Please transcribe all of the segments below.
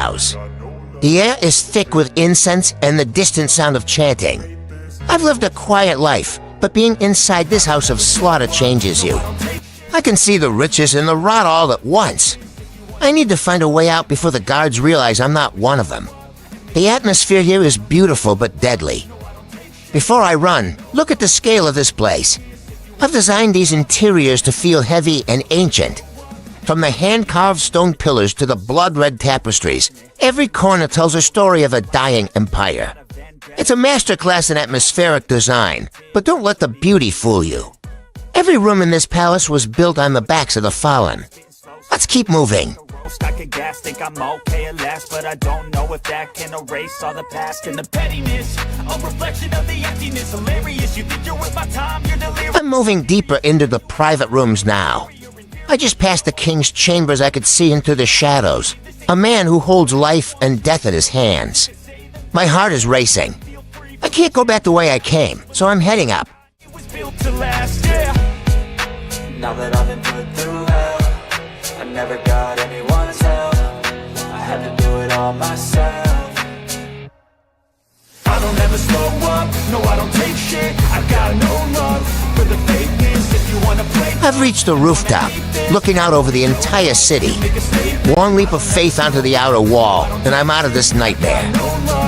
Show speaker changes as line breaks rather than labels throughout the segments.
house. The air is thick with incense and the distant sound of chanting. I've lived a quiet life, but being inside this house of slaughter changes you. I can see the riches and the rot all at once. I need to find a way out before the guards realize I'm not one of them. The atmosphere here is beautiful but deadly. Before I run, look at the scale of this place. I've designed these interiors to feel heavy and ancient. From the hand-carved stone pillars to the blood-red tapestries, every corner tells a story of a dying empire. It's a masterclass in atmospheric design, but don't let the beauty fool you. Every room in this palace was built on the backs of the fallen. Let's keep moving.
I could gas, think I'm okay at last, but I don't know if that can erase all the past and the pettiness, a reflection of the emptiness. Hilarious, you think you're worth my time, you're delirious.
I'm moving deeper into the private rooms now. I just passed the king's chambers. I could see into the shadows. A man who holds life and death in his hands. My heart is racing. I can't go back the way I came, so I'm heading up.
It was built to last, yeah. Now that I've been put through hell, I never got anyone's help. I had to do it all myself. I don't ever slow up, no I don't take shit. I got no love for the fakeness. If you wanna play,
I've reached the rooftop, looking out over the entire city. One leap of faith onto the outer wall, and I'm out of this nightmare.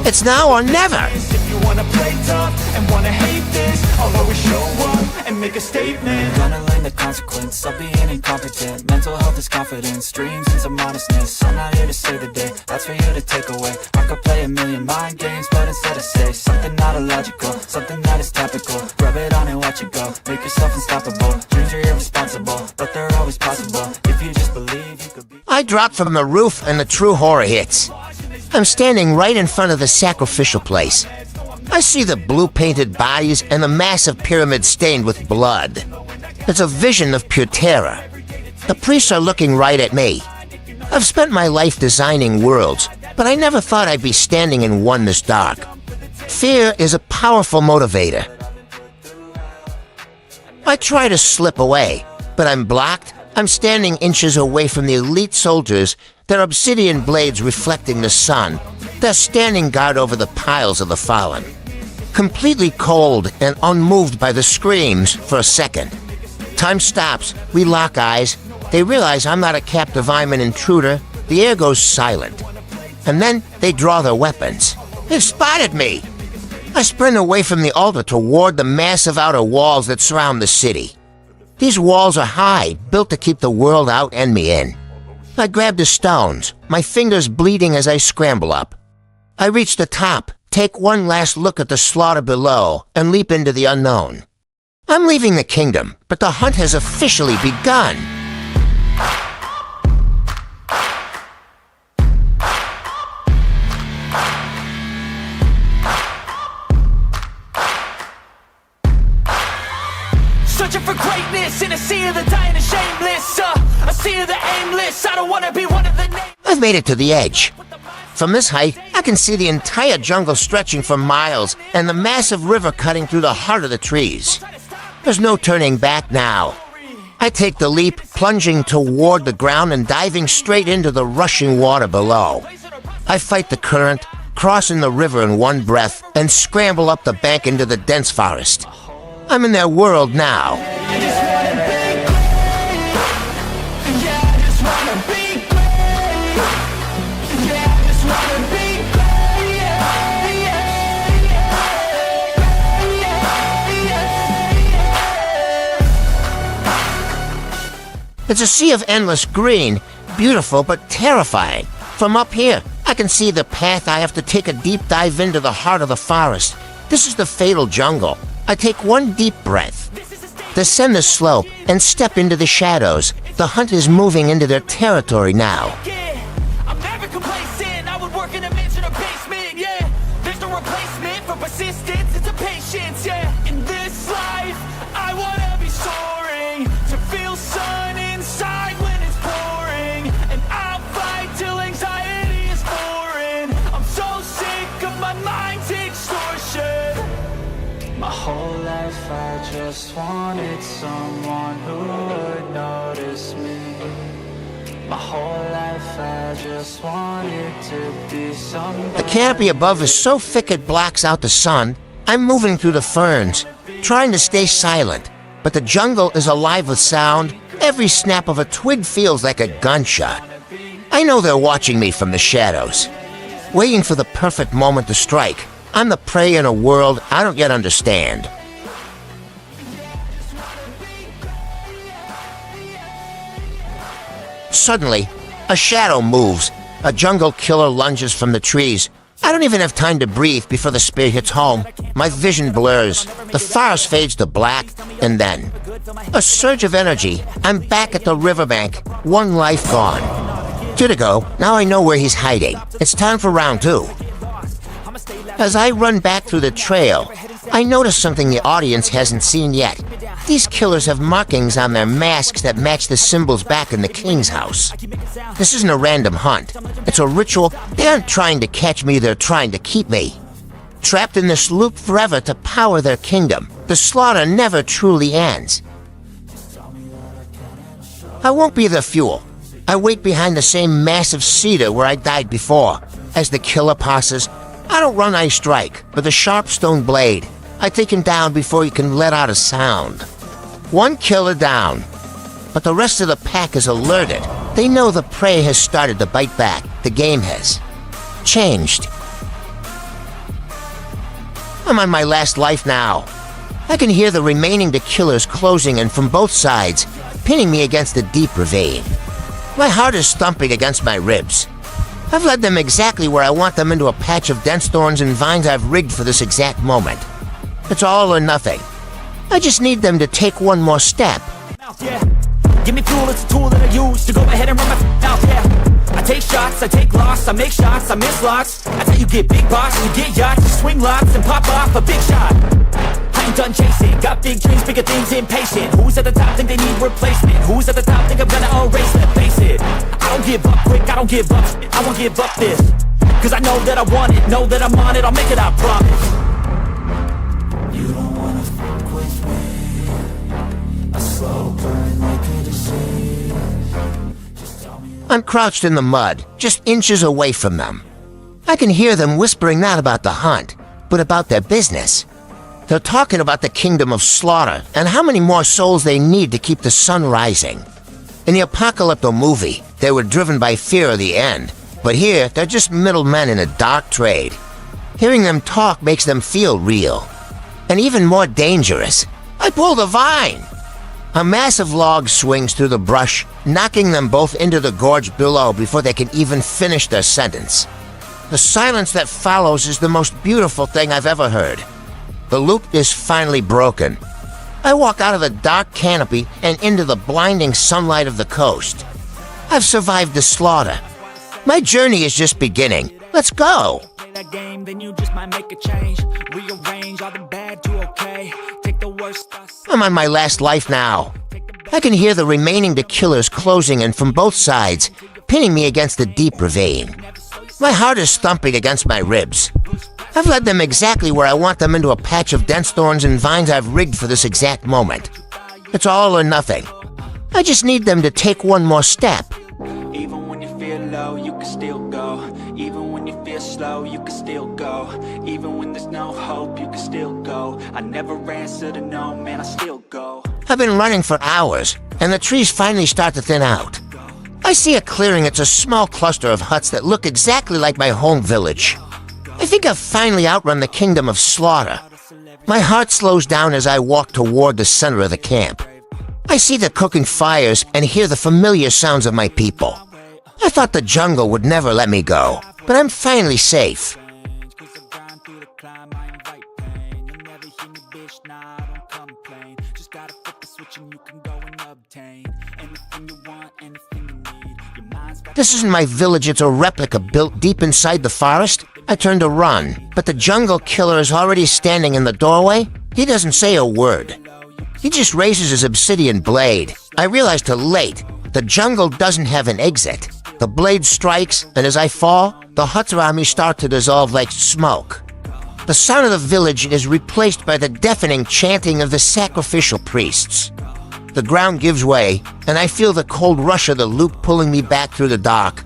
It's now or never!
if you wanna play tough and wanna hate this, I'll always show up and make a statement. I'm gonna learn the consequence of being incompetent. Mental health is confidence, dreams and some honestness. I'm not here to save the day, that's for you to take away. I could play a million mind games, but instead I say something not illogical, something that is topical. Rub it on and watch it go, make yourself unstoppable. Dreams are irresponsible, but they're always possible. If you just believe, you could be.
I drop from the roof and the true horror hits. I'm standing right in front of the sacrificial place. I see the blue-painted bodies and the massive pyramid stained with blood. It's a vision of pure terror. The priests are looking right at me. I've spent my life designing worlds, but I never thought I'd be standing in one this dark. Fear is a powerful motivator. I try to slip away, but I'm blocked. I'm standing inches away from the elite soldiers, their obsidian blades reflecting the sun. They're standing guard over the piles of the fallen. Completely cold and unmoved by the screams for a second. Time stops. We lock eyes. They realize I'm not a captive, I'm an intruder. The air goes silent. And then they draw their weapons. They've spotted me! I sprint away from the altar toward the massive outer walls that surround the city. These walls are high, built to keep the world out and me in. I grab the stones, my fingers bleeding as I scramble up. I reach the top, take one last look at the slaughter below, and leap into the unknown. I'm leaving the kingdom, but the hunt has officially begun.
Searching for greatness in a sea of the dying and shameless, a sea of the aimless. I don't wanna be one of the nameless.
I've made it to the edge. From this height, I can see the entire jungle stretching for miles and the massive river cutting through the heart of the trees. There's no turning back now. I take the leap, plunging toward the ground and diving straight into the rushing water below. I fight the current, crossing the river in one breath, and scramble up the bank into the dense forest. I'm in their world now. It's a sea of endless green, beautiful but terrifying. From up here, I can see the path. I have to take a deep dive into the heart of the forest. This is the fatal jungle. I take one deep breath, descend the slope, and step into the shadows. The hunt is moving into their territory now.
I'm never complacent. I would work in a mansion or basement, yeah. There's no replacement for persistence, it's a patience, yeah. In this life, I wanna be soaring, to feel sun inside when it's pouring, and I'll fight till anxiety is foreign. I'm so sick of my mind's extortion. My whole life I just wanted someone who would notice me. My whole life I just wanted to be somebody.
The canopy above is so thick it blocks out the sun. I'm moving through the ferns, trying to stay silent, but the jungle is alive with sound. Every snap of a twig feels like a gunshot. I know they're watching me from the shadows, waiting for the perfect moment to strike. I'm the prey in a world I don't yet understand. Suddenly, a shadow moves. A jungle killer lunges from the trees. I don't even have time to breathe before the spear hits home. My vision blurs. The forest fades to black, and then a surge of energy. I'm back at the riverbank. One life gone. 2 to go. Now I know where he's hiding. It's time for round 2. As I run back through the trail, I notice something the audience hasn't seen yet. These killers have markings on their masks that match the symbols back in the king's house. This isn't a random hunt. It's a ritual. They aren't trying to catch me, they're trying to keep me trapped in this loop forever to power their kingdom. The slaughter never truly ends. I won't be the fuel. I wait behind the same massive cedar where I died before. As the killer passes, I don't run, I strike, with a sharp stone blade. I take him down before he can let out a sound. One killer down, but the rest of the pack is alerted. They know the prey has started to bite back. The game has changed. I'm on my last life now. I can hear the remaining killers closing in from both sides, pinning me against a deep ravine. My heart is thumping against my ribs. I've led them exactly where I want them, into a patch of dense thorns and vines I've rigged for this exact moment. It's all or nothing. I just need them to take one more step.
Yeah. Give me fuel, it's a tool that I use to go ahead and run my mouth, yeah. I take shots, I take loss, I make shots, I miss lots. That's how you get big boss, you get yachts, you swing lots and pop off a big shot. I ain't done chasing, got big dreams, bigger things, impatient. Who's at the top think they need replacement? Who's at the top think I'm gonna erase them? Face it, I don't give up quick, I don't give up shit, I won't give up this. Cause I know that I want it, know that I'm on it, I'll make it, I promise. You don't wanna fuck with me. A slow burn like a disease.
I'm crouched in the mud, just inches away from them. I can hear them whispering not about the hunt, but about their business. They're talking about the kingdom of slaughter and how many more souls they need to keep the sun rising. In the Apocalypto movie, they were driven by fear of the end, but here they're just middlemen in a dark trade. Hearing them talk makes them feel real. And even more dangerous, I pull the vine. A massive log swings through the brush, knocking them both into the gorge below before they can even finish their sentence. The silence that follows is the most beautiful thing I've ever heard. The loop is finally broken. I walk out of the dark canopy and into the blinding sunlight of the coast. I've survived the slaughter. My journey is just beginning. Let's go!
That game, then you just might make a change. Rearrange all the bad to okay. Take the worst.
I'm on my last life now. I can hear the remaining killers closing in from both sides, pinning me against a deep ravine. My heart is thumping against my ribs. I've led them exactly where I want them, into a patch of dense thorns and vines I've rigged for this exact moment. It's all or nothing. I just need them to take one more step.
Even when you feel low, you can still go. Even when you feel slow, you can still go. Even when there's no hope, you can still go. I never answer to no, man, I still go.
I've been running for hours, and the trees finally start to thin out. I see a clearing. It's a small cluster of huts that look exactly like my home village. I think I've finally outrun the kingdom of slaughter. My heart slows down as I walk toward the center of the camp. I see the cooking fires and hear the familiar sounds of my people. I thought the jungle would never let me go, but I'm finally safe. This isn't my village, it's a replica built deep inside the forest. I turn to run, but the jungle killer is already standing in the doorway. He doesn't say a word. He just raises his obsidian blade. I realize too late, the jungle doesn't have an exit. The blade strikes, and as I fall, the huts around me start to dissolve like smoke. The sound of the village is replaced by the deafening chanting of the sacrificial priests. The ground gives way, and I feel the cold rush of the loop pulling me back through the dark.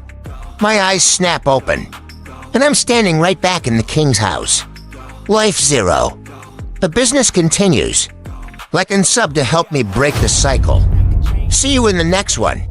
My eyes snap open, and I'm standing right back in the king's house. Life zero. The business continues. Like and sub to help me break the cycle. See you in the next one.